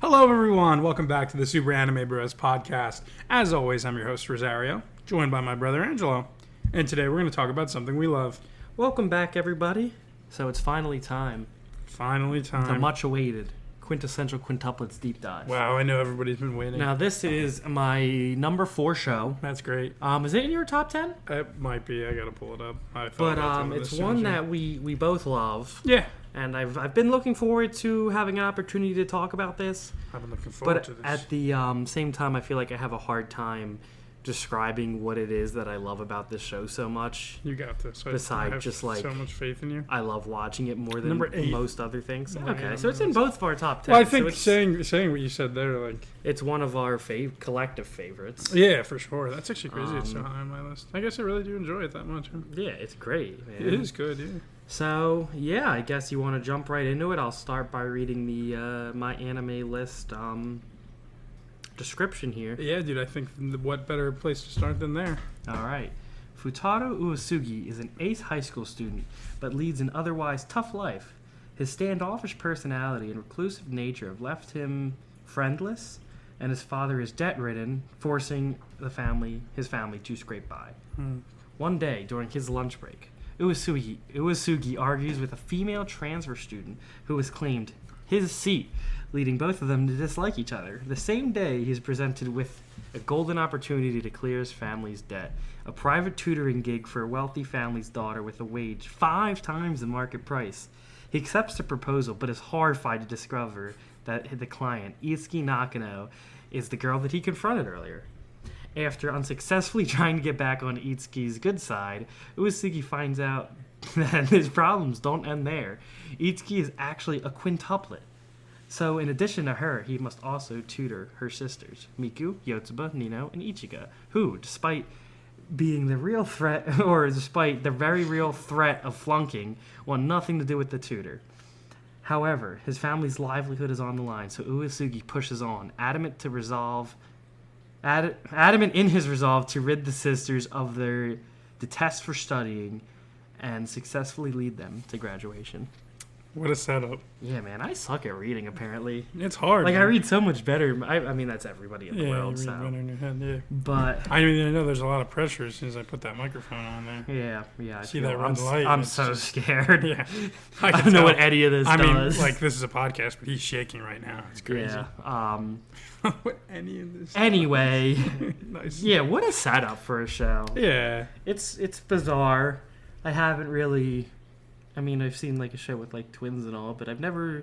Hello, everyone. Welcome back to the Super Anime Bros podcast. As always, I'm your host, Rosario, joined by my brother, Angelo. And today we're going to talk about something we love. Welcome back, everybody. So it's finally time. Finally time. The much-awaited Quintessential Quintuplets deep dive. Wow, I know everybody's been waiting. Now, this is my number 4 show. That's great. Is it in your top 10? It might be. I got to pull it up. But it's one that we both love. Yeah. And I've been looking forward to having an opportunity to talk about this. I've been looking forward to this. But at the same time, I feel like I have a hard time describing what it is that I love about this show so much. You got this. Besides I have just like so much faith in you. I love watching it more than Number 8. most other things. Oh, okay, yeah, so it's in both of our top 10. Well, I think so saying what you said there, like... It's one of our collective favorites. Yeah, for sure. That's actually crazy. It's so high on my list. I guess I really do enjoy it that much. Huh? Yeah, it's great, man. It is good, yeah. So, yeah, I guess you want to jump right into it. I'll start by reading the my anime list description here. Yeah, dude, I think what better place to start than there? All right. Futaro Uesugi is an ace high school student, but leads an otherwise tough life. His standoffish personality and reclusive nature have left him friendless, and his father is debt-ridden, forcing his family to scrape by. One day, during his lunch break, Uesugi argues with a female transfer student who has claimed his seat, leading both of them to dislike each other. The same day, he is presented with a golden opportunity to clear his family's debt, a private tutoring gig for a wealthy family's daughter with a wage 5 times the market price. He accepts the proposal, but is horrified to discover that the client, Itsuki Nakano, is the girl that he confronted earlier. After unsuccessfully trying to get back on Itsuki's good side, Uesugi finds out that his problems don't end there. Itsuki is actually a quintuplet. So in addition to her, he must also tutor her sisters, Miku, Yotsuba, Nino, and Ichiga, who, despite being the real threat, or despite the very real threat of flunking, want nothing to do with the tutor. However, his family's livelihood is on the line, so Uesugi pushes on, adamant in his resolve to rid the sisters of their detest for studying and successfully lead them to graduation. What a setup. Yeah, man, I suck at reading, apparently. It's hard. Like, man. I read so much better. I mean, that's everybody in the world, you read better in your head, yeah. But... I mean, I know there's a lot of pressure as soon as I put that microphone on there. Yeah. See that red light? I'm so scared. Yeah. I don't know what any of this does. I mean, like, this is a podcast, but he's shaking right now. It's crazy. Yeah. What any of this... Anyway. Nice. Yeah, what a setup for a show. Yeah. It's bizarre. I haven't really... I mean, I've seen, like, a show with, like, twins and all, but I've never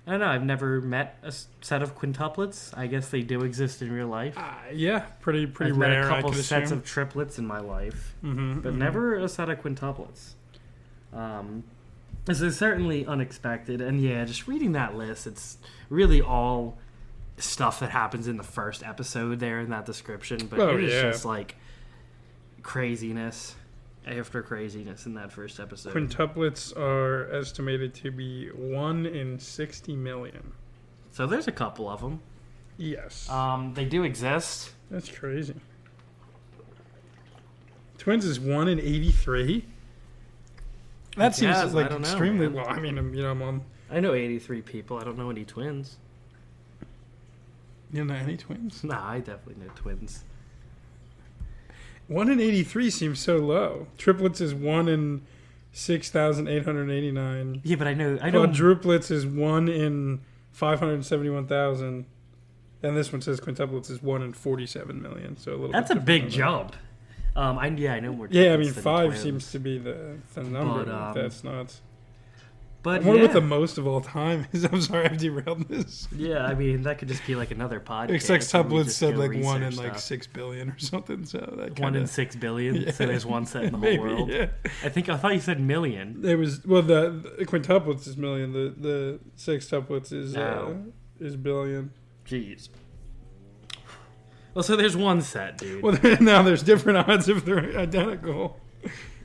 met a set of quintuplets. I guess they do exist in real life. Yeah, pretty I've rare. Met a couple sets assume. of triplets in my life, but never a set of quintuplets. This is certainly unexpected, and yeah, just reading that list, it's really all stuff that happens in the first episode there in that description, but it is just, like, craziness after craziness in that first episode. Quintuplets are estimated to be 1 in 60 million. So there's a couple of them. Yes. They do exist. That's crazy. Twins is 1 in 83? That seems like extremely... Well, I mean, I'm on... I know 83 people. I don't know any twins. You don't know any twins? Nah, I definitely know twins. 1 in 83 seems so low. Triplets is 1 in 6,889. Yeah, but I know. Quadruplets is 1 in 571,000. And this one says quintuplets is 1 in 47 million. So a little. That's a big jump. I know more. Yeah, I mean 5 seems to be the number. But, that's nuts. But I wonder what the most of all time is. I'm sorry, I've derailed this. Yeah, I mean that could just be like another podcast. Sextuplets said like 1 in like 6 billion or something. So that 1 in 6 billion. Yeah. So there's one set in the whole world. Yeah. I thought you said million. It was the quintuplets is million. The sextuplets is billion. Jeez. Well, so there's one set, dude. Well, now there's different odds if they're identical.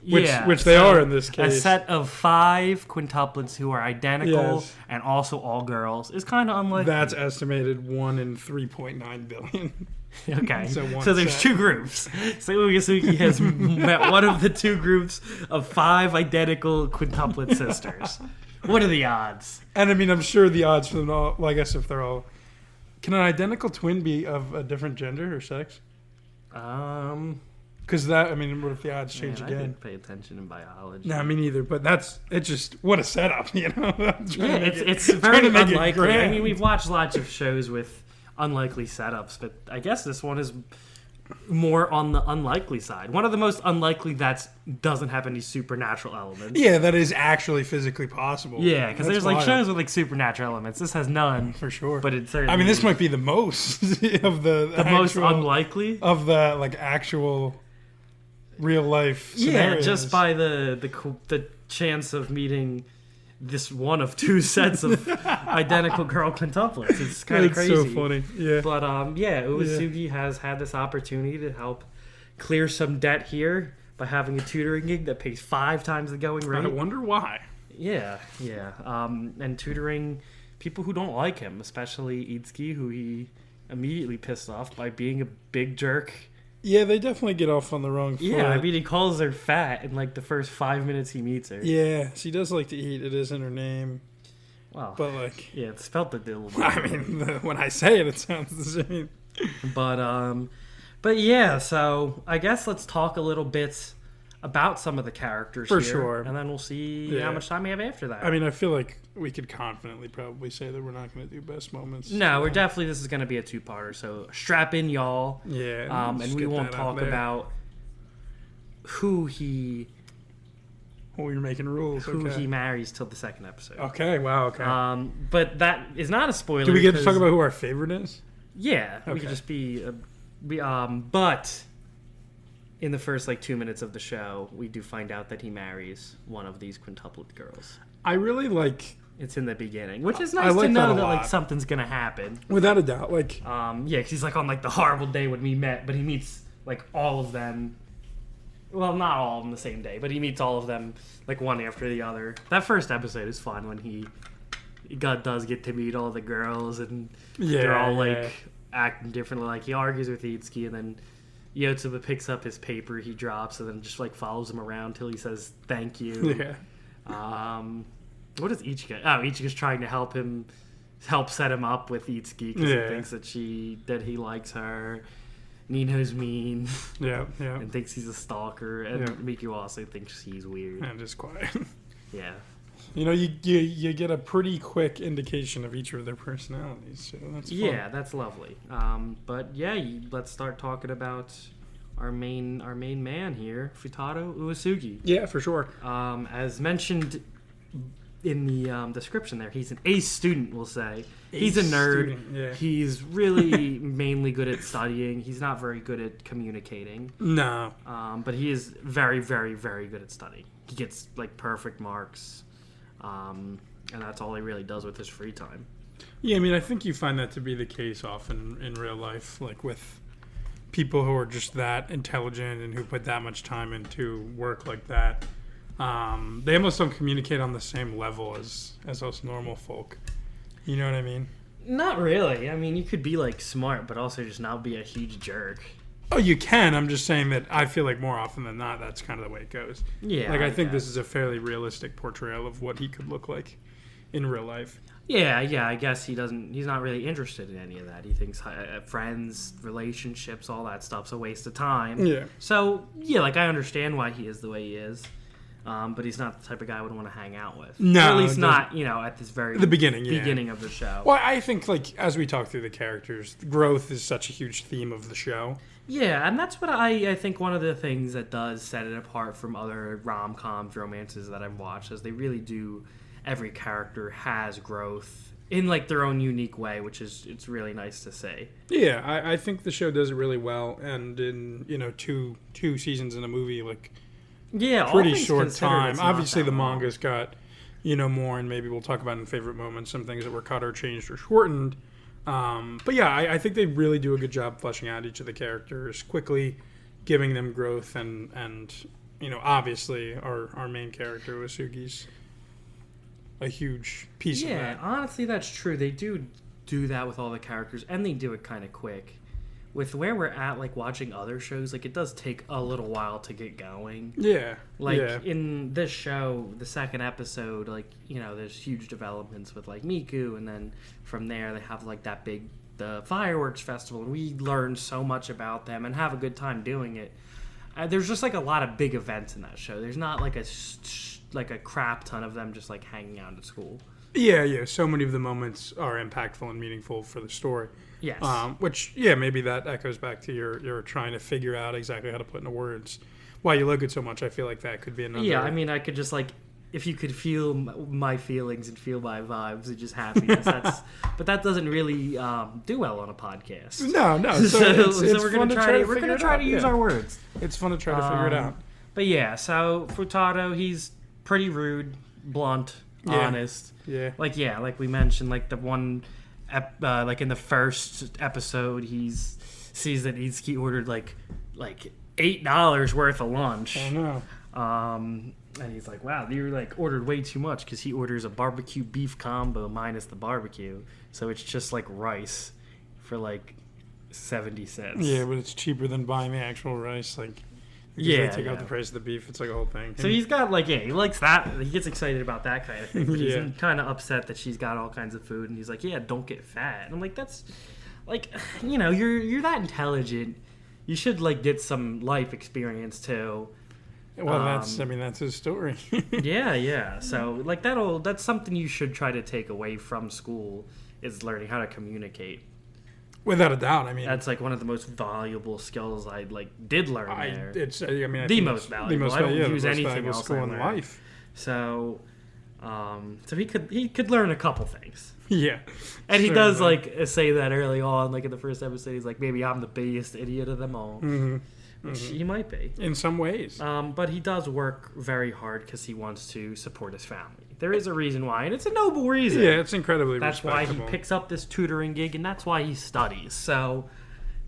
Which they are in this case. A set of 5 quintuplets who are identical and also all girls is kind of unlikely. That's estimated 1 in 3.9 billion. Okay, so there's 2 groups. So Uesugi has met one of the 2 groups of 5 identical quintuplet sisters. What are the odds? And I mean, I'm sure the odds for them all, well, I guess if they're all Can an identical twin be of a different gender or sex? Because what if the odds change I again? didn't pay attention in biology. No, me neither. But it's just what a setup, you know. It's very unlikely. I mean, we've watched lots of shows with unlikely setups, but I guess this one is more on the unlikely side. One of the most unlikely that doesn't have any supernatural elements. Yeah, that is actually physically possible. Yeah, because there's wild. shows with supernatural elements. This has none For sure. but it certainly. I mean, this might be the most of the most unlikely of the actual real life scenarios. Yeah, just by the chance of meeting this one of two sets of identical girl quintuplets. It's kind of crazy. It's so funny. Yeah. But Uesugi has had this opportunity to help clear some debt here by having a tutoring gig that pays 5 times the going rate. I wonder why. Yeah. And tutoring people who don't like him, especially Itsuki, who he immediately pissed off by being a big jerk. Yeah, they definitely get off on the wrong foot. Yeah, I mean, he calls her fat in the first 5 minutes he meets her. Yeah, she does like to eat. It is in her name. Wow. But yeah, it's spelled a little bit. I mean, when I say it, it sounds the same. But yeah, so I guess let's talk a little bit about some of the characters For here, sure. and then we'll see how much time we have after that. I mean, I feel like we could confidently probably say that we're not going to do best moments. No, this is going to be a 2-parter, so strap in, y'all. Yeah. And we won't talk about who he you're making rules. Who okay. he marries till the second episode. Okay, wow, okay. But that is not a spoiler. Do we get to talk about who our favorite is? Yeah, okay. We could just be... but in the first 2 minutes of the show, we do find out that he marries one of these quintuplet girls. I really like... It's in the beginning, which is nice to know that something's gonna happen. Without a doubt, because he's on the horrible day when we met, but he meets all of them. Well, not all of them the same day, but he meets all of them one after the other. That first episode is fun when he does get to meet all the girls, and they're all acting differently. He argues with Itsuki, and then Yotsuba picks up his paper he drops, and then just follows him around till he says thank you. Yeah. What is Ichika? Oh, Ichika's trying to help set him up with Itsuki because he thinks that he likes her. Nino's mean. Yeah. And thinks he's a stalker. And Miku also thinks he's weird. And just quiet. Yeah. You get a pretty quick indication of each of their personalities, so that's fun. Yeah, that's lovely. Let's start talking about our main man here, Futaro Uesugi. Yeah, for sure. As mentioned in the description there, he's an ace student, we'll say. He's a nerd. Yeah. He's really mainly good at studying. He's not very good at communicating. No. But he is very, very, very good at studying. He gets perfect marks. And that's all he really does with his free time. Yeah, I mean, I think you find that to be the case often in real life, with people who are just that intelligent and who put that much time into work like that. They almost don't communicate on the same level as us normal folk. You know what I mean? Not really. I mean, you could be smart, but also just not be a huge jerk. Oh, you can. I'm just saying that I feel more often than not, that's kind of the way it goes. Yeah. I think this is a fairly realistic portrayal of what he could look like in real life. Yeah. I guess he's not really interested in any of that. He thinks friends, relationships, all that stuff's a waste of time. Yeah. So, yeah, I understand why he is the way he is. But he's not the type of guy I would want to hang out with. No. Or at least not, at this the beginning of the show. Well, I think, as we talk through the characters, growth is such a huge theme of the show. Yeah, and that's what I think one of the things that does set it apart from other rom-coms, romances that I've watched, is they really do, every character has growth in their own unique way, which is, it's really nice to see. Yeah, I think the show does it really well, and in, two seasons in a movie, pretty short time. Obviously, the manga's got, more, and maybe we'll talk about in favorite moments, some things that were cut or changed or shortened. But yeah, I think they really do a good job fleshing out each of the characters quickly, giving them growth, and obviously our main character Uesugi's a huge piece of that. Yeah, honestly, that's true. They do that with all the characters, and they do it kind of quick. With where we're at, watching other shows, it does take a little while to get going. Yeah. In this show, the second episode, there's huge developments with, Miku, and then from there they have, that big the fireworks festival, and we learn so much about them and have a good time doing it. There's just like a lot of big events in that show. There's not like a crap ton of them just like hanging out at school. Yeah. So many of the moments are impactful and meaningful for the story. Yes. Which, maybe that echoes back to your trying to figure out exactly how to put into words why you like it so much. I feel like that could be another. Yeah, I mean, I could just like, if you could feel my feelings and feel my vibes and just happiness, but that doesn't really do well on a podcast. No. So we're gonna try to use our words. It's fun to try to figure it out. But yeah, so Furtado, he's pretty rude, blunt, honest. Yeah. Like we mentioned, like the one, like in the first episode, he sees that he ordered like $8 worth of lunch. I know. And he's like, wow, you like ordered way too much, because he orders a barbecue beef combo minus the barbecue. So it's just like rice for like 70 cents. Yeah, but it's cheaper than buying the actual rice. Like, they take out the price of the beef. It's like a whole thing. So he's got like, he likes that. He gets excited about that kind of thing. But he's kind of upset that she's got all kinds of food. And he's like, yeah, don't get fat. And I'm like, that's like, you're that intelligent. You should like get some life experience too. Well, that's his story. Yeah. So, like, that's something you should try to take away from school, is learning how to communicate. Without a doubt. I mean, that's like one of the most valuable skills I did learn there. The most valuable. I don't use anything else in life. So, so he could learn a couple things. Yeah. And he does like say that early on, like in the first episode. He's like, maybe I'm the biggest idiot of them all. Mm-hmm. Which he might be. In some ways. But he does work very hard because he wants to support his family. There is a reason why, and it's a noble reason. Yeah, it's incredibly respectable. That's why he picks up this tutoring gig, and that's why he studies. So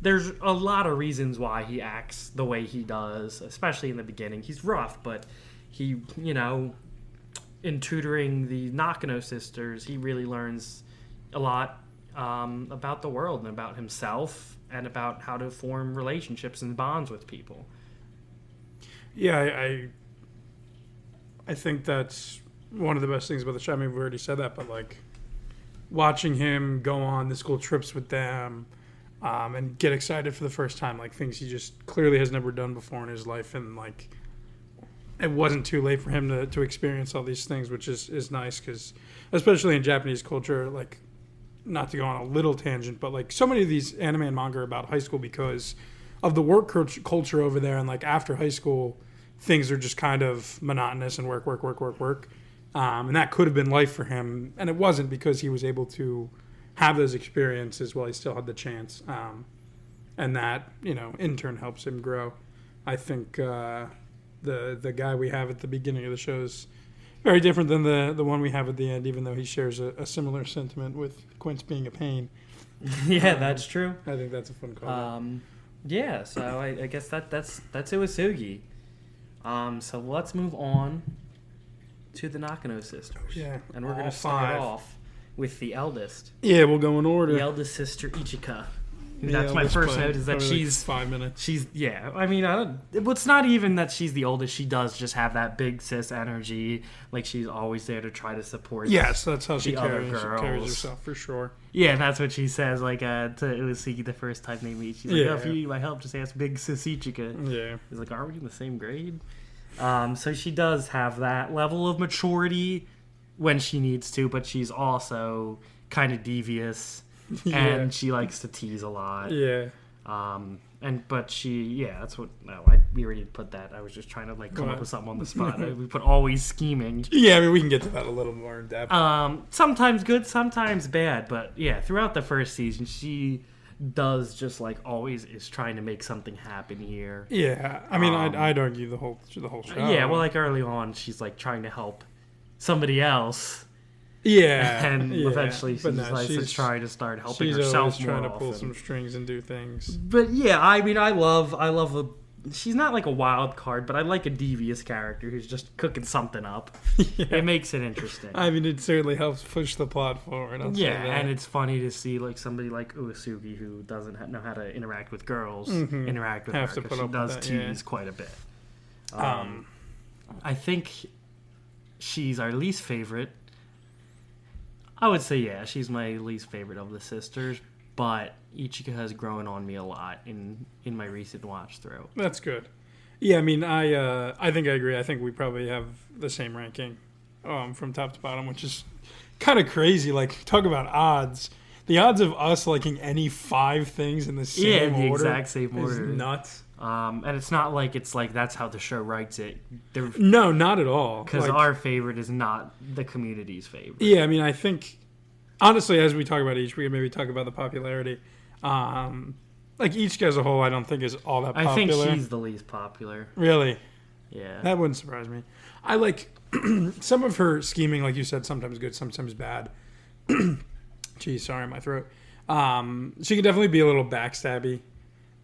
there's a lot of reasons why he acts the way he does, especially in the beginning. He's rough, but he, in tutoring the Nakano sisters, he really learns a lot about the world and about himself, and about how to form relationships and bonds with people. Yeah, I think that's one of the best things about the show. I mean, we've already said that, but like watching him go on the school trips with them and get excited for the first time, like things he just clearly has never done before in his life, and like it wasn't too late for him to experience all these things, which is nice, because especially in Japanese culture, like, not to go on a little tangent, but like so many of these anime and manga are about high school because of the work culture over there, and like after high school things are just kind of monotonous and work, and that could have been life for him, and it wasn't, because he was able to have those experiences while he still had the chance, and that in turn helps him grow. I think the guy we have at the beginning of the show is very different than the one we have at the end, even though he shares a similar sentiment with Quince being a pain. Yeah, that's true. I think that's a fun call. Yeah, so I guess that's Uesugi. So let's move on to the Nakano sisters. Yeah, and we're going to start off with the eldest. Yeah, we'll go in order. The eldest sister, Ichika. That's my first note, is that she's like 5 minutes. She's I mean, it's not even that she's the oldest. She does just have that big sis energy. Like, she's always there to try to support. Yes, that's how she carries herself, for sure. Yeah, that's what she says. Like to Uesugi the first time they meet, she's like, "Oh, if you need my help, just ask Big Sis Ichika." Yeah, he's like, "Are we in the same grade?" So she does have that level of maturity when she needs to, but she's also kind of devious. And she likes to tease a lot. Yeah. That's what. No, we already put that. I was just trying to come up with something on the spot. We put always scheming. Yeah, I mean, we can get to that a little more in depth. Sometimes good, sometimes bad, but yeah, throughout the first season, she does just always is trying to make something happen here. Yeah, I mean, I'd argue the whole show. Yeah, well, early on, she's trying to help somebody else. Yeah, and eventually she's trying to start helping herself more. She's always trying to pull some strings and do things. But yeah, I mean, I love a. She's not like a wild card, but I like a devious character who's just cooking something up. Yeah. It makes it interesting. I mean, it certainly helps push the plot forward. And it's funny to see somebody like Uesugi, who doesn't know how to interact with girls, interact with her, because she does tease quite a bit. I think she's our least favorite. I would say, yeah, she's my least favorite of the sisters. but Ichika has grown on me a lot in my recent watch through. That's good. Yeah, I mean, I think I agree. I think we probably have the same ranking from top to bottom, which is kind of crazy. Like, talk about odds. The odds of us liking any 5 things in the same order, exact same order, is nuts. And it's not like it's like that's how the show writes it. No, not at all. Because our favorite is not the community's favorite. Yeah, I mean, I think, honestly, as we talk about each, we can maybe talk about the popularity. Like, each as a whole, I don't think is all that popular. I think she's the least popular. Really? Yeah. That wouldn't surprise me. I like some of her scheming, like you said, sometimes good, sometimes bad. Geez, sorry, my throat. She can definitely be a little backstabby,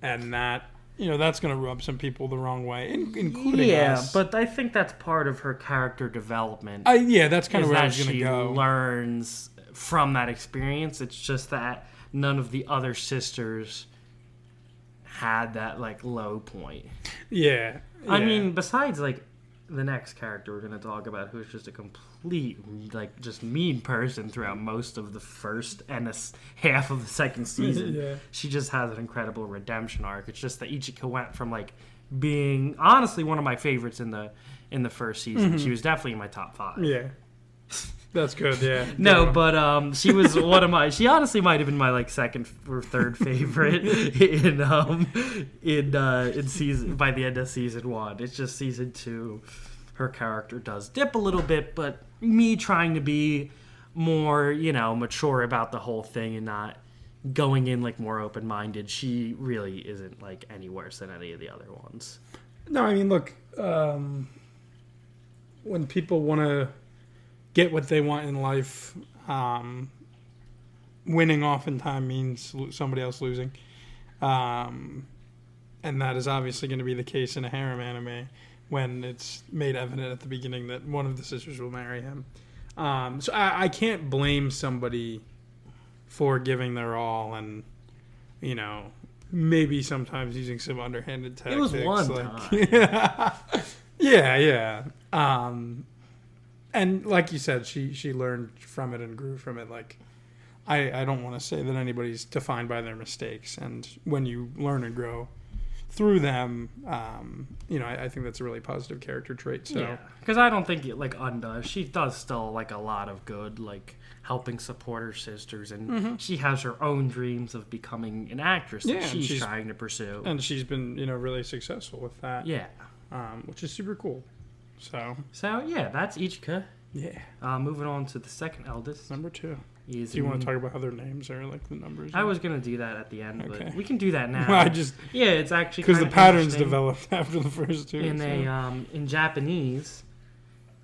and that, that's going to rub some people the wrong way, including us. But I think that's part of her character development. That's kind of where I was going to go. She learns from that experience. It's just that none of the other sisters had that, like, low point. Yeah. I mean, besides, like, the next character we're going to talk about, who's just a complete, like, just mean person throughout most of the first and half of the second season. Yeah. She just has an incredible redemption arc. It's just that Ichika went from, like, being, honestly, one of my favorites in the first season. Mm-hmm. She was definitely in my top 5. Yeah. That's good, yeah. No, but she was one of my. She honestly might have been my, like, second or third favorite in season by the end of season 1. It's just season 2, her character does dip a little bit, but me trying to be more, mature about the whole thing and not going in, like, more open minded. She really isn't, like, any worse than any of the other ones. No, I mean, look, when people want to get what they want in life, winning oftentimes means somebody else losing. And that is obviously going to be the case in a harem anime when it's made evident at the beginning that one of the sisters will marry him. So I can't blame somebody for giving their all and, maybe sometimes using some underhanded tactics. It was one time. Yeah. And like you said, she learned from it and grew from it. Like, I don't want to say that anybody's defined by their mistakes. And when you learn and grow through them, I think that's a really positive character trait. So. Yeah, because I don't think it, like, undoes. She does still, like, a lot of good, like, helping support her sisters. And she has her own dreams of becoming an actress that she's trying to pursue. And she's been, really successful with that. Yeah. Which is super cool. So yeah, that's Ichika. Yeah. Moving on to the second eldest. Number 2. Do you want to talk about how their names are, like, the numbers? I was going to do that at the end, okay. But we can do that now. Well, it's actually because the patterns developed after the first 2. In Japanese,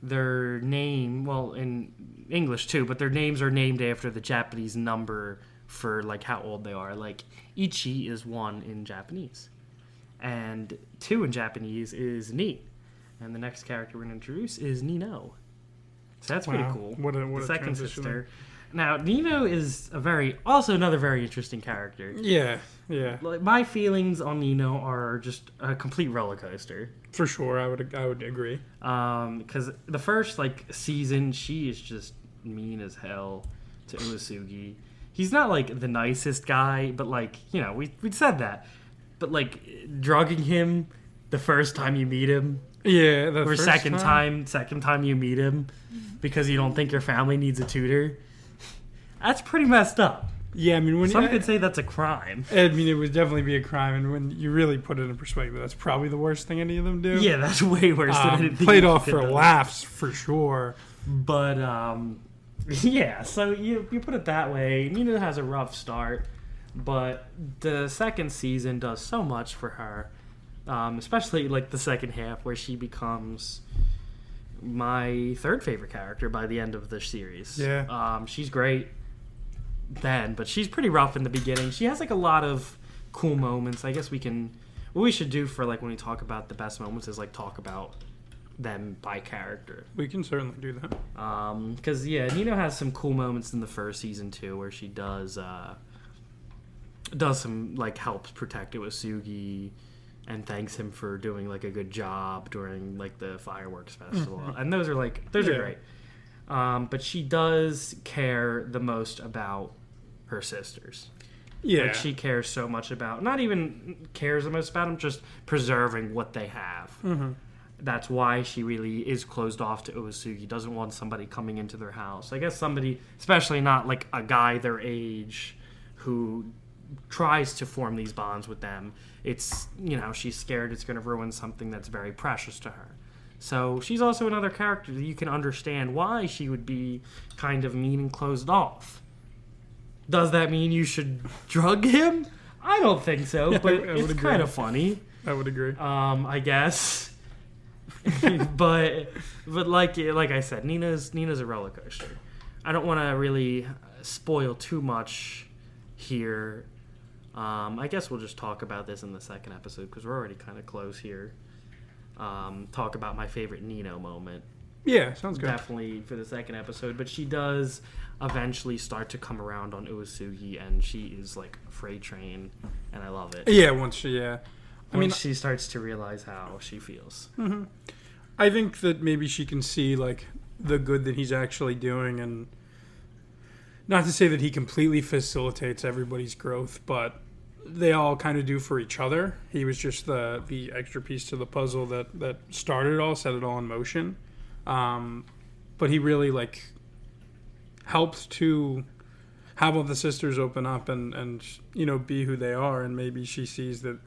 their name, well, in English too, but their names are named after the Japanese number for, like, how old they are. Like, Ichi is 1 in Japanese, and 2 in Japanese is Ni. And the next character we're going to introduce is Nino. So that's pretty cool. What the a second sister. Now, Nino is also another very interesting character. Yeah. Like, my feelings on Nino are just a complete roller coaster. For sure, I would agree. Because the first, like, season, she is just mean as hell to Uesugi. He's not, like, the nicest guy, but, like, we said that. But, like, drugging him the first time you meet him. Yeah, or second time you meet him because you don't think your family needs a tutor. That's pretty messed up. Yeah, I mean, some could say that's a crime. I mean, it would definitely be a crime, and when you really put it in perspective, that's probably the worst thing any of them do. Yeah, that's way worse than anything. Played off for laughs, for sure. But yeah. So you put it that way. Nina has a rough start, but the second season does so much for her. Especially, like, the second half where she becomes my third favorite character by the end of the series. Yeah. She's great then, but she's pretty rough in the beginning. She has, like, a lot of cool moments. I guess what we should do for, like, when we talk about the best moments is, like, talk about them by character. We can certainly do that. Because, Nino has some cool moments in the first season, too, where she does some, like, helps protect Uesugi and thanks him for doing, like, a good job during, like, the fireworks festival. And those are great. But she does care the most about her sisters. Yeah. Like, she cares so much about, not even cares so much about them, just preserving what they have. Mm-hmm. That's why she really is closed off to Uesugi. Doesn't want somebody coming into their house. I guess somebody, especially not like a guy their age, who tries to form these bonds with them. It's, she's scared it's going to ruin something that's very precious to her. So she's also another character that you can understand why she would be kind of mean and closed off. Does that mean you should drug him? I don't think so, but it's kind of funny. I would agree. I guess. but like I said, Nina's a roller coaster. I don't want to really spoil too much here. I guess we'll just talk about this in the second episode because we're already kind of close here. Talk about my favorite Nino moment. Yeah, sounds good. Definitely for the second episode, but she does eventually start to come around on Uesugi, and she is like a freight train, and I love it. Yeah, once she starts to realize how she feels. Mm-hmm. I think that maybe she can see like the good that he's actually doing, and not to say that he completely facilitates everybody's growth, but they all kind of do for each other. He was just the extra piece to the puzzle that started it all, set it all in motion. But he really like helped to have all the sisters open up and be who they are, and maybe she sees that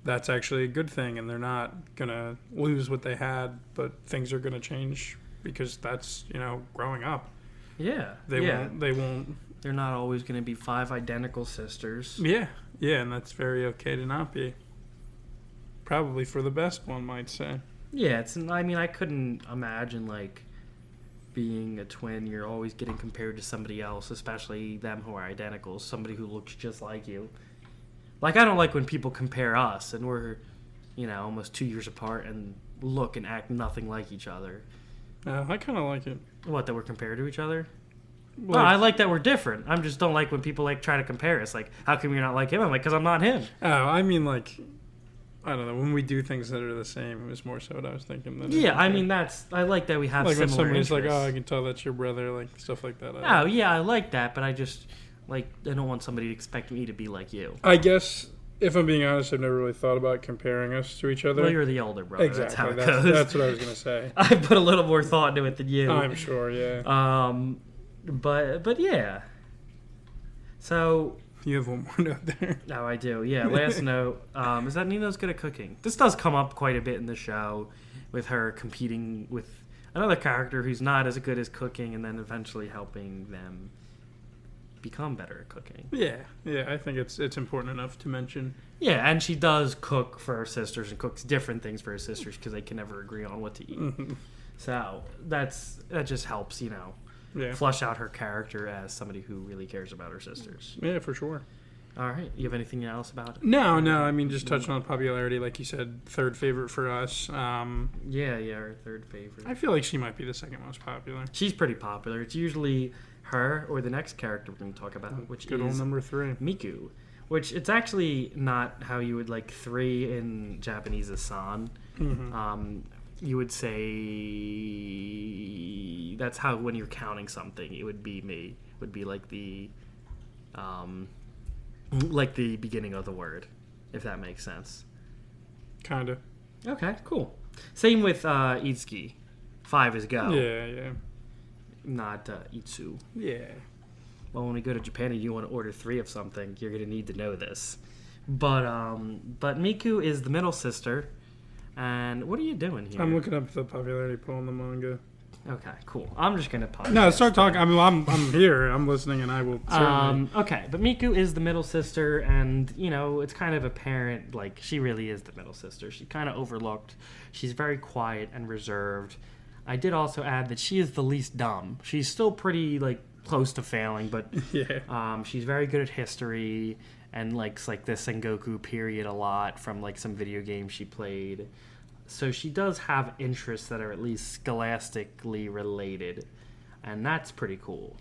that's actually a good thing, and they're not gonna lose what they had, but things are gonna change because that's growing up. Yeah, they won't. They're not always gonna be 5 identical sisters. Yeah, and that's very okay to not be. Probably for the best, one might say. Yeah, I couldn't imagine like being a twin. You're always getting compared to somebody else, especially them who are identical, somebody who looks just like you. Like, I don't like when people compare us and we're, almost 2 years apart and look and act nothing like each other. I kind of like it. What, that we're compared to each other? Well, I like that we're different. I just don't like when people like try to compare us. Like, how come you're not like him? I'm like, because I'm not him. Oh, I mean, like, I don't know. When we do things that are the same, it was more so what I was thinking. I like that we have like similar when somebody's interests. like, oh, I can tell that's your brother, like stuff like that. I like that, but I just I don't want somebody to expect me to be like you. I guess if I'm being honest, I've never really thought about comparing us to each other. Well, you're the older brother. Exactly. That's how it goes. That's what I was gonna say. I put a little more thought into it than you. I'm sure. Yeah. But yeah. So. You have one more note there. Oh, I do. Yeah. Last note is that Nino's good at cooking. This does come up quite a bit in the show, with her competing with another character who's not as good as cooking, and then eventually helping them become better at cooking. Yeah. I think it's important enough to mention. Yeah, and she does cook for her sisters and cooks different things for her sisters because they can never agree on what to eat. Mm-hmm. So that just helps, flush out her character as somebody who really cares about her sisters. Yeah, for sure. All right. You have anything else about it? No. I mean, just touching on popularity, like you said, third favorite for us. Yeah, her third favorite. I feel like she might be the second most popular. She's pretty popular. It's usually her or the next character we're going to talk about, which good is old number 3, Miku. Which it's actually not how you would 3 in Japanese is san. Mm-hmm. You would say that's how when you're counting something, it would be me. It would be like the beginning of the word, if that makes sense. Kinda. Okay, cool. Same with Itsuki. 5 is go. Yeah. Not Itsu. Yeah. Well, when we go to Japan and you want to order 3 of something, you're going to need to know this. But Miku is the middle sister. And what are you doing here? I'm looking up the popularity poll in the manga. Okay, cool. I'm just going to pause. No, start talking. I mean, I'm here. I'm listening, and I will certainly... Okay, but Miku is the middle sister, and, it's kind of apparent, she really is the middle sister. She's kind of overlooked. She's very quiet and reserved. I did also add that she is the least dumb. She's still pretty, close to failing, but yeah. She's very good at history and likes, the Sengoku period a lot from, some video games she played. So she does have interests that are at least scholastically related, and that's pretty cool.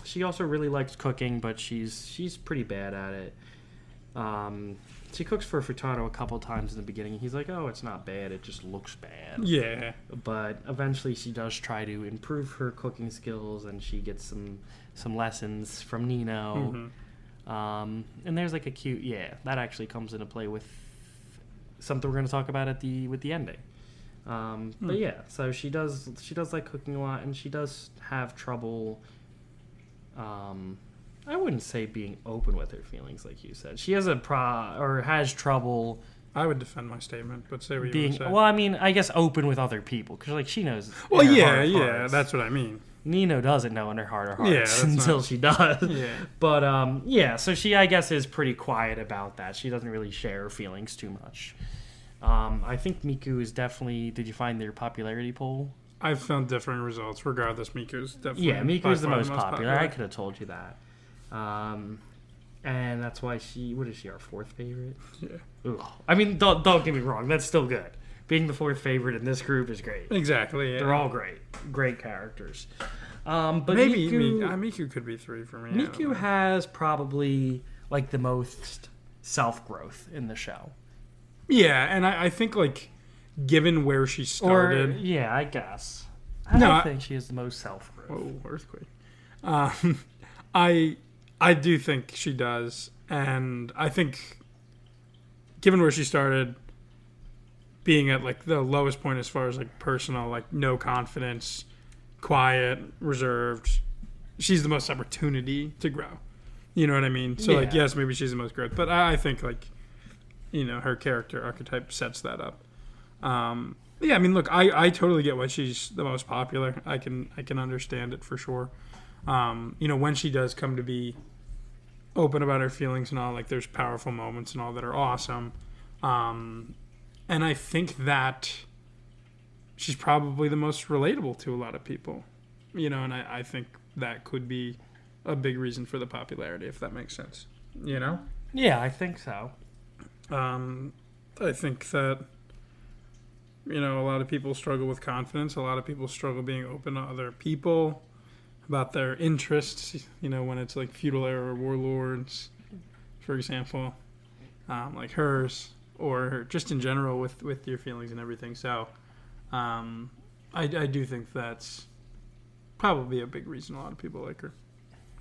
She also really likes cooking, but she's pretty bad at it. She cooks for Furtado a couple times in the beginning. He's like, oh, it's not bad. It just looks bad. Yeah. But eventually she does try to improve her cooking skills, and she gets some lessons from Nino. Mm-hmm. And there's like a cute... Yeah, that actually comes into play with something we're going to talk about with the ending. But yeah, so she does like cooking a lot, and she does have trouble... I wouldn't say being open with her feelings, like you said. She has has trouble. I would defend my statement, but say what you want to say. Well, I mean, I guess open with other people, because like she knows. Well, yeah, that's what I mean. Nino doesn't know in her heart of hearts until she does. Yeah. But yeah, so she, I guess, is pretty quiet about that. She doesn't really share her feelings too much. I think Miku is definitely. Did you find their popularity poll? I've found differing results. Regardless, Miku's definitely. Yeah, Miku's the most popular. I could have told you that. And that's why what is she, our fourth favorite? Yeah. Ugh. I mean, don't get me wrong, that's still good. Being the fourth favorite in this group is great. Exactly. Yeah. They're all great characters. But maybe Miku could be 3 for me. Miku has probably like the most self-growth in the show. Yeah, and I think like given where she started, I guess. I think she has the most self-growth. Whoa, earthquake. I do think she does, and I think given where she started, being at like the lowest point as far as like personal, like no confidence, quiet, reserved, she's the most opportunity to grow. You know what I mean? So like, yes, maybe she's the most growth, but I think like, her character archetype sets that up. Yeah, I mean, look, I totally get why she's the most popular. I can understand it for sure. When she does come to be open about her feelings and all, like there's powerful moments and all that are awesome. And I think that she's probably the most relatable to a lot of people, and I think that could be a big reason for the popularity, if that makes sense, Yeah, I think so. I think that, a lot of people struggle with confidence. A lot of people struggle being open to other people about their interests, when it's like feudal era warlords, for example, like hers, or just in general with your feelings and everything. So I do think that's probably a big reason a lot of people like her.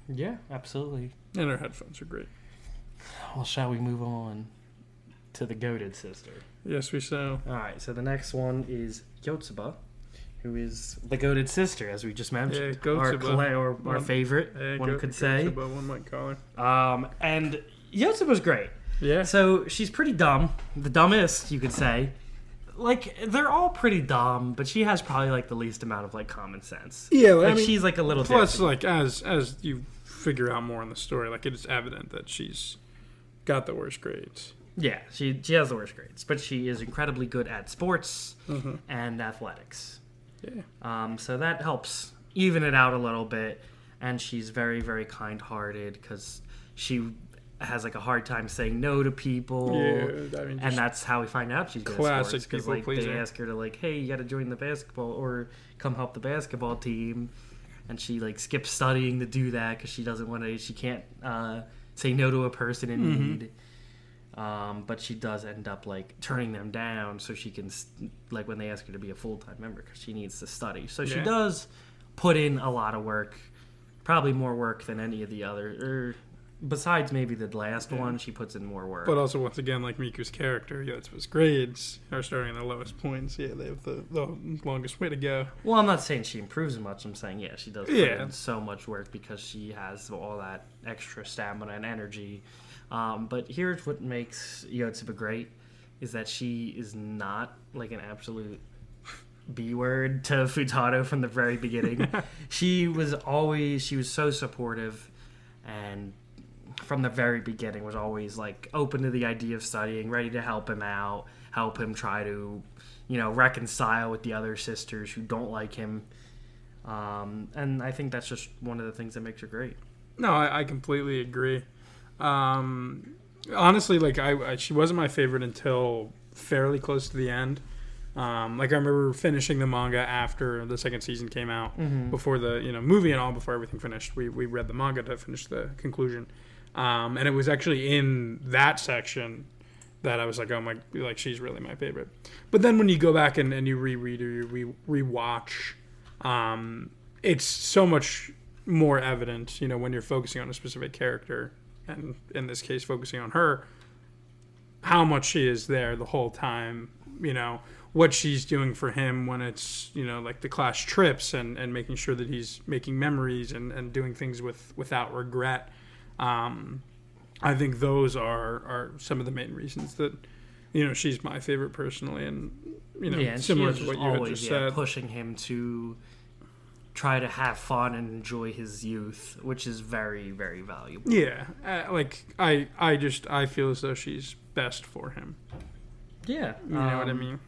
Yeah, absolutely. And her headphones are great. Well, shall we move on to the goated sister? Yes, we shall. All right, so the next one is Yotsuba, who is the goated sister, as we just mentioned. Yeah, our favorite, one could say. Yotsuba, one might call her. And Yotsuba's great. Yeah. So she's pretty dumb. The dumbest, you could say. Like, they're all pretty dumb, but she has probably, like, the least amount of, like, common sense. Yeah, like, I mean, she's, like, a little plus, different. Like, as you figure out more in the story, like, it is evident that she's got the worst grades. Yeah, she has the worst grades, but she is incredibly good at sports and athletics. Yeah. So that helps even it out a little bit, and she's very, very kind-hearted because she has like a hard time saying no to people. Yeah, I mean, and that's how we find out she's good at sports, because like they ask her to like, hey, you got to join the basketball or come help the basketball team, and she like skips studying to do that because she doesn't want to. She can't say no to a person in need. But she does end up like turning them down so she can like when they ask her to be a full-time member because she needs to study. So she does put in a lot of work, probably more work than any of the other. Besides maybe the last one, she puts in more work. But also, once again, like Miku's character, Yotsuba's grades are starting at the lowest points. Yeah, they have the longest way to go. Well, I'm not saying she improves much. I'm saying, she does put in so much work because she has all that extra stamina and energy. But here's what makes Yotsuba great, is that she is not like an absolute B-word to Furtado from the very beginning. She was so supportive, and from the very beginning was always like open to the idea of studying, ready to help him out, help him try to, reconcile with the other sisters who don't like him. And I think that's just one of the things that makes her great. No, I completely agree. Honestly, like she wasn't my favorite until fairly close to the end. Like I remember finishing the manga after the second season came out, before the movie and all, before everything finished. We read the manga to finish the conclusion. And it was actually in that section that I was like, oh my, like she's really my favorite. But then when you go back and you reread or you rewatch, it's so much more evident, you know, when you're focusing on a specific character, and in this case, focusing on her, how much she is there the whole time, you know, what she's doing for him when it's, you know, like the class trips and making sure that he's making memories and doing things without regret. I think those are some of the main reasons that, you know, she's my favorite personally, and, you know, similar to what you had just said. Pushing him to try to have fun and enjoy his youth, which is very, very valuable. Yeah, like I feel as though she's best for him. Yeah, you know what I mean.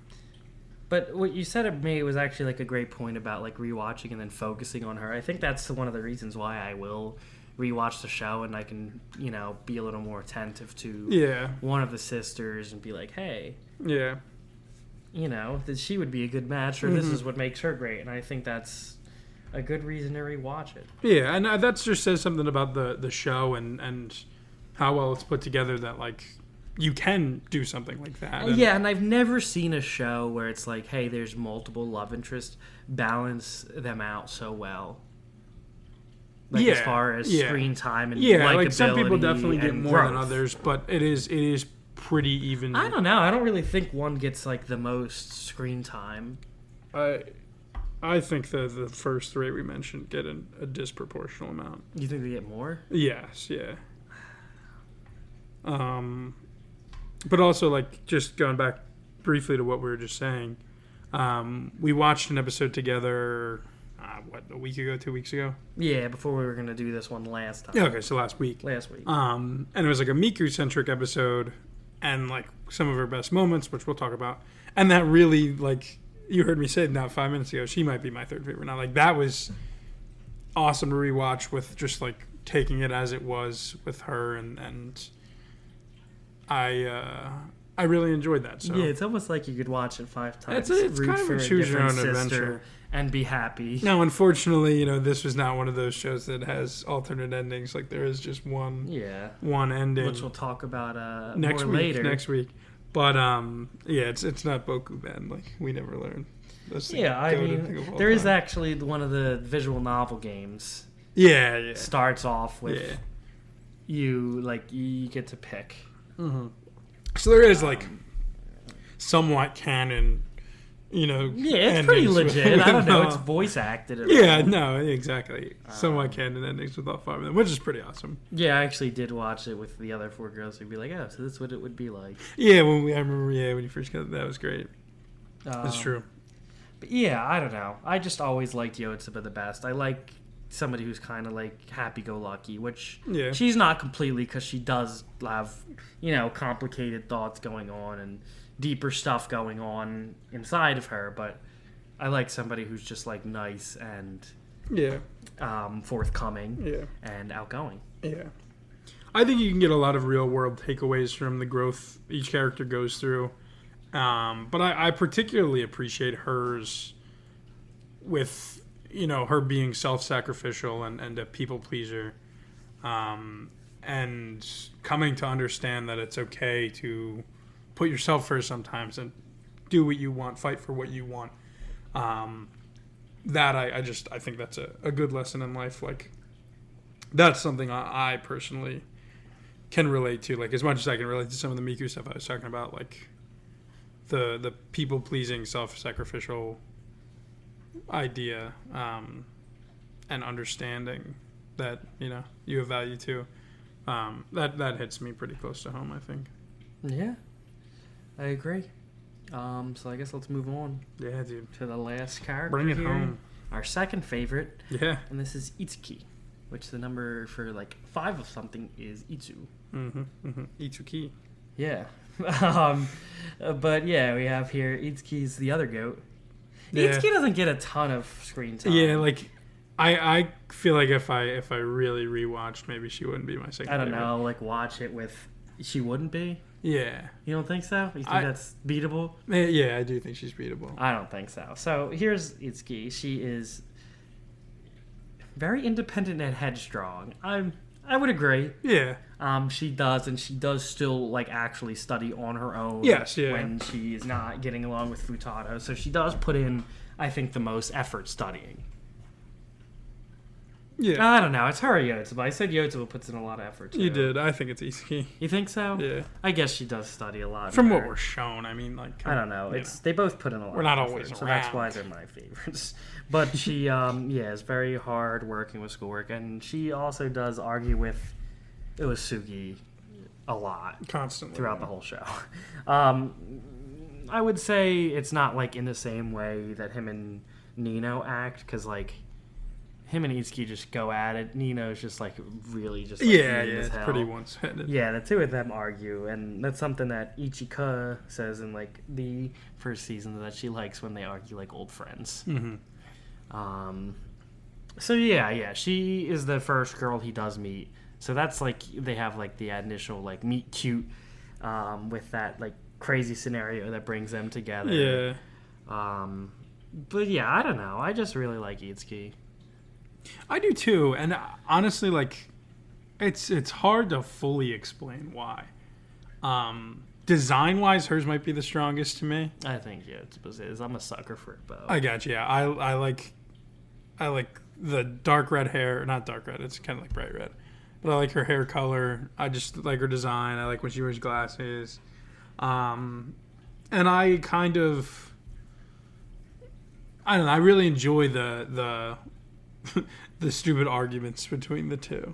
But what you said of me was actually like a great point about like rewatching and then focusing on her. I think that's one of the reasons why I will rewatch the show, and I can, you know, be a little more attentive to one of the sisters and be like, hey, you know, that she would be a good match, or this is what makes her great. And I think that's a good reason to rewatch it. Yeah, and that just says something about the show and how well it's put together, that like you can do something like that. And I've never seen a show where it's like, hey, there's multiple love interests, balance them out so well. Like as far as screen time and likability, like some people definitely get more growth than others, but it is pretty even. I don't know. I don't really think one gets like the most screen time. I think the first three we mentioned get a disproportional amount. You think they get more? Yes, yeah. But also, like, just going back briefly to what we were just saying, we watched an episode together, a week ago, 2 weeks ago? Yeah, before we were going to do this one last time. Yeah, okay, so last week. And it was like a Miku-centric episode, and, like, some of her best moments, which we'll talk about. And that really, like, you heard me say now 5 minutes ago, she might be my third favorite. Now, like, that was awesome to rewatch with just, like, taking it as it was with her, and I really enjoyed that. So yeah, it's almost like you could watch it 5 times. It's kind of a choose your own adventure and be happy. Now, unfortunately, you know, this was not one of those shows that has alternate endings. Like, there is just one ending, which we'll talk about next more week. later. Next week, but it's not Bokuben. Like, we never learned. I mean, there is actually one of the visual novel games. Yeah. Starts off with you get to pick. Mm-hmm. So there is like somewhat canon, you know. Yeah, it's pretty legit. I don't know. It's voice acted. No, exactly. Somewhat canon endings with all 5 of them, which is pretty awesome. Yeah, I actually did watch it with the other 4 girls. Who'd be like, "Oh, so this is what it would be like." Yeah, I remember. Yeah, when you first got it, that was great. That's true. But yeah, I don't know. I just always liked Yotsuba the best. I like somebody who's kind of like happy-go-lucky, which she's not completely, because she does have, you know, complicated thoughts going on and deeper stuff going on inside of her, but I like somebody who's just like nice and forthcoming and outgoing. I think you can get a lot of real-world takeaways from the growth each character goes through, but I particularly appreciate hers with, you know, her being self-sacrificial and a people pleaser, and coming to understand that it's okay to put yourself first sometimes and do what you want, fight for what you want. That I think that's a good lesson in life. Like, that's something I personally can relate to. Like, as much as I can relate to some of the Miku stuff I was talking about, like the people pleasing, self-sacrificial idea, and understanding that, you know, you have value too. That hits me pretty close to home, I think. Yeah, I agree. So I guess let's move on. Yeah, dude. To the last character. Bring it home. Our second favorite. Yeah. And this is Itsuki, which the number for like 5 of something is Itsu. Itsuki. Yeah. But yeah, we have here Itsuki's the other goat. Itsuki doesn't get a ton of screen time. Yeah, like I feel like if I really rewatched, maybe she wouldn't be my second favorite. I don't know, like watch it with, she wouldn't be? Yeah. You don't think so? You think that's beatable? Yeah, I do think she's beatable. I don't think so. So here's Itsuki. She is very independent and headstrong. I'm I would agree. Yeah. She does, and she does still like actually study on her own. Yes, yeah. When she is not getting along with Futaro, so she does put in, I think, the most effort studying. Yeah. I don't know. It's her or Yotsuba. I said Yotsuba puts in a lot of effort, too. You did. I think it's Itsuki. You think so? Yeah. I guess she does study a lot. From what we're shown, I mean, like... I don't know. They both put in a lot. We're not of always effort, around. So that's why they're my favorites. But she, is very hard working with schoolwork, and she also does argue with Uesugi a lot. Constantly. Throughout the whole show. I would say it's not, like, in the same way that him and Nino act, because, like... Him and Itsuki just go at it. Nino's just like really just like mean as hell. Pretty one-sided. Yeah, the two of them argue, and that's something that Ichika says in like the first season that she likes when they argue like old friends. Mm-hmm. So yeah, she is the first girl he does meet. So that's like they have like the initial like meet cute with that like crazy scenario that brings them together. Yeah. But yeah, I don't know. I just really like Itsuki. I do too, and honestly, like, it's hard to fully explain why. Design-wise, hers might be the strongest to me. I think Yotsuba's is. I'm a sucker for it, though. I got you. Yeah, I like the dark red hair. Not dark red. It's kind of like bright red. But I like her hair color. I just like her design. I like when she wears glasses. And I kind of, I don't know. I really enjoy the the stupid arguments between the two.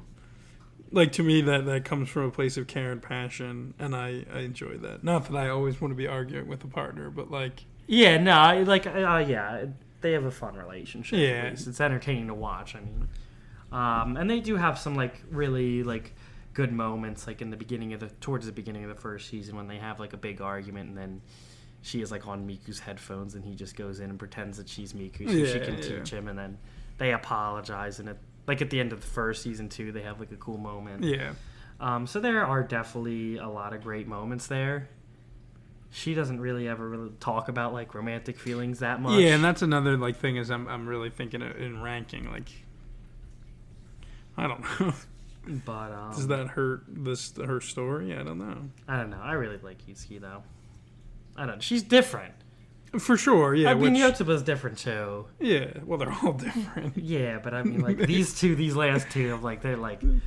Like, to me, that comes from a place of care and passion, and I enjoy that. Not that I always want to be arguing with a partner, but like... Yeah, no, like, yeah, they have a fun relationship. Yeah. At least. It's entertaining to watch, I mean. And they do have some, like, really, like, good moments, like, towards the beginning of the first season when they have, like, a big argument, and then she is, like, on Miku's headphones, and he just goes in and pretends that she's Miku so she can teach him, and then... They apologize, and at the end of the first season too, they have like a cool moment. Yeah. So there are definitely a lot of great moments there. She doesn't really ever talk about like romantic feelings that much. Yeah, and that's another like thing is I'm really thinking in ranking. Like, I don't know. But does that hurt her story? I don't know. I don't know. I really like Itsuki though. I don't know. She's different. For sure, yeah. I mean, Yotsuba's different too. Yeah, well, they're all different. Yeah, but I mean, like these last two,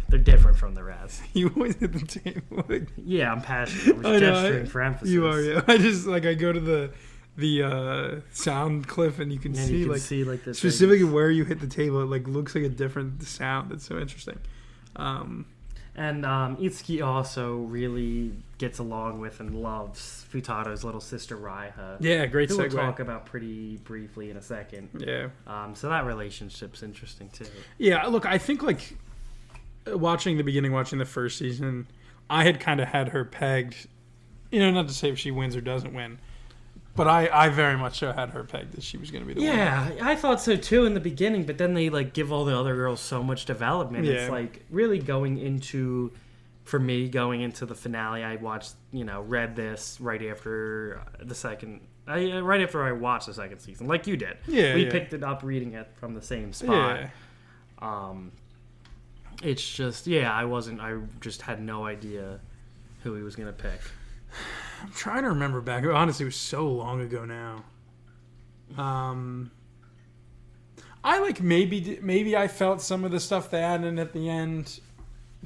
they're different from the rest. You always hit the table. Yeah, I'm passionate. I was gesturing for emphasis. You are, yeah. I just I go to the sound clip and you can see the specifically things. Where you hit the table. It like looks like a different sound. It's so interesting. And Itsuki also really gets along with and loves Futaro's little sister Raiha. Yeah, great segue. Who we'll talk about pretty briefly in a second. Yeah. So that relationship's interesting too. Yeah, look, I think like watching the first season, I had kind of had her pegged. Not to say if she wins or doesn't win, but I very much so had her pegged that she was going to be the winner. Yeah, I thought so too in the beginning, but then they like give all the other girls so much development. Yeah. It's like really going into the finale. I watched, read this right after right after I watched the second season, like you did. Yeah, we picked it up reading it from the same spot. Yeah. It's just I just had no idea who he was going to pick. I'm trying to remember back. Honestly, it was so long ago now. I like maybe I felt some of the stuff they added at the end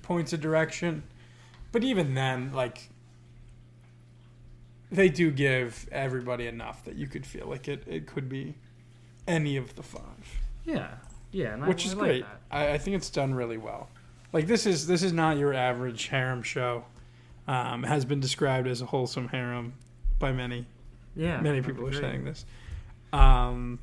points of direction, but even then, like they do give everybody enough that you could feel like it could be any of the five. Yeah, and which is great. Like I think it's done really well. Like this is not your average harem show. Has been described as a wholesome harem by many. Yeah, many people are saying this. Now I'm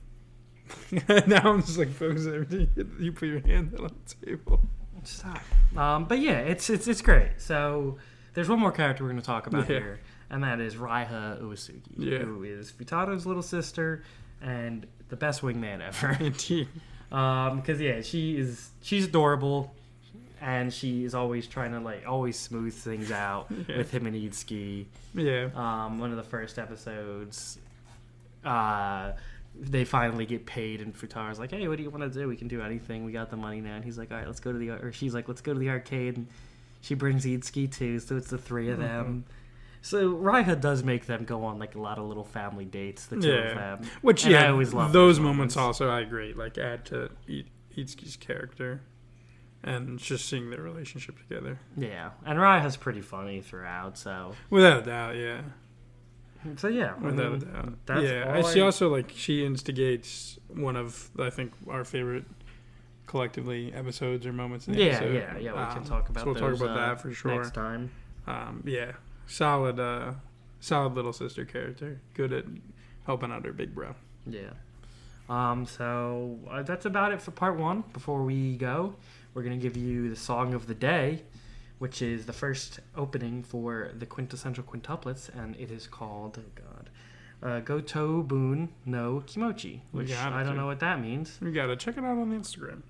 just like focusing on everything. You put your hand on the table. Stop. But yeah, it's great. So there's one more character we're going to talk about here, and that is Raiha Uesugi, who is Futaro's little sister and the best wingman ever. Indeed. Because she's adorable. And she is always trying to always smooth things out with him and Itsuki. Yeah. One of the first episodes, they finally get paid, and Futaro's like, hey, what do you want to do? We can do anything. We got the money now. And he's like, all right, let's go to or she's like, let's go to the arcade. And she brings Itsuki too, so it's the three of them. So Raiha does make them go on like a lot of little family dates, the two of them. Which, I always love those moments also, I agree, like add to Itsuki's character. And just seeing their relationship together. Yeah, and Raiha's pretty funny throughout, so... Without a doubt, yeah. So yeah, without a doubt. She also like she instigates one of I think our favorite collectively episodes or moments in the episode. Yeah. We can talk about. So we'll talk about that for sure next time. Solid little sister character. Good at helping out her big bro. Yeah. So that's about it for part 1. Before we go, we're gonna give you the song of the day, which is the first opening for the Quintessential Quintuplets, and it is called, Goto Bun no Kimochi, which I don't know what that means. You gotta check it out on the Instagram.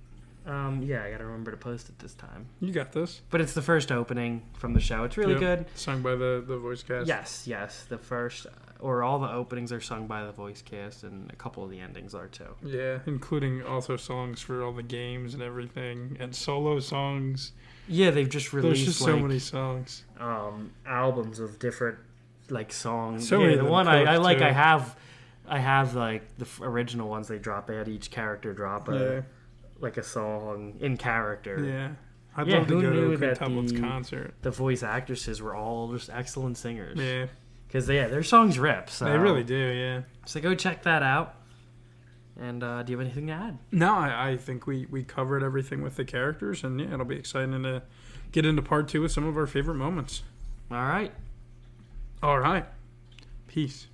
I gotta remember to post it this time. You got this. But it's the first opening from the show. It's really good. Sung by the voice cast. Yes. The first, or all the openings are sung by the voice cast, and a couple of the endings are too. Yeah, including also songs for all the games and everything, and solo songs. Yeah, they've just released There's just so many songs. Albums of different songs. So many. The one I like, too. I have like the original ones they drop. They had each character drop a song in character. Yeah, I'd love to go to a Quintuplets concert. The voice actresses were all just excellent singers. Yeah, because their songs rip. So. They really do. Yeah. So go check that out. And do you have anything to add? No, I think we covered everything with the characters, and it'll be exciting to get into part 2 with some of our favorite moments. All right. Peace.